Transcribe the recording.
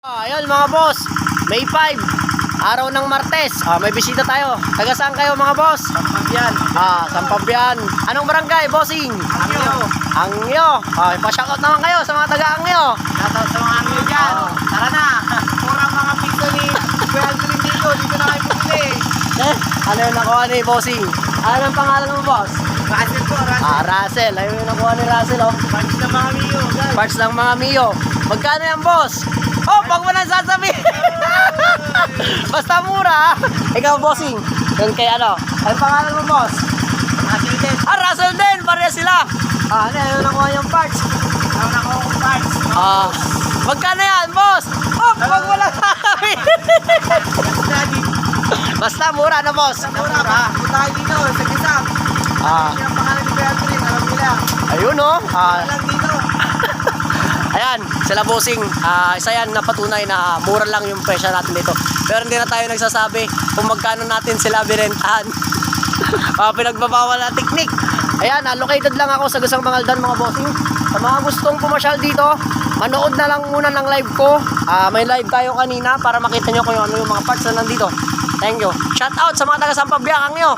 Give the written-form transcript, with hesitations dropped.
Ayun mga boss, May 5, araw ng Martes. May bisita tayo. Taga saan kayo mga boss? Sampabian. Sampabian. Anong barangay, bossing? Angyo. Angyo. Pa-shoutout naman kayo sa mga taga Angyo. Shoutout sa mga Angyo dyan. Tara na. Kurang mga pizza ni Kuya Aldrin dito. Dito na kayo pumili. Ano yung nakuha ni bossing? Ano ang pangalan mo, boss? Russell po, Russell. Russell. Ayun yung nakuha ni Russell, oh. Parts ng mga Mio. Guys. Parts ng mga Mio. Magkano yan, boss? Pag mo nang sasabihin. Basta mura, ha? Ikaw, bossing. Yung kay ano? Ano pangalan mo, boss? Russell din. Russell din. Pareha sila. Ano yung nakuha yung parts? Ako nakuha kong parts. Magkano yan, boss? Pag mo lang sasabihin. Basta mura na, boss. Mura ba? Punta kayo dito sa Gisam. Yan ang pangalan ni Kuya Aldrin. Alam nila. Ayun, oh. Alam dito. Ayan, sila bossing. Isa yan na patunay na mura lang yung presyo natin dito. Pero hindi na tayo nagsasabi kung magkano natin sila binentahan. Pinagbabawal na teknik. Ayan, located lang ako sa Gasang Bangaldan mga bossing. Sa mga gustong pumasyal dito, manood na lang muna ng live ko. May live tayo kanina para makita nyo kung ano yung mga parts na nandito. Thank you. Shout out sa mga taga Sampabian, Angyo.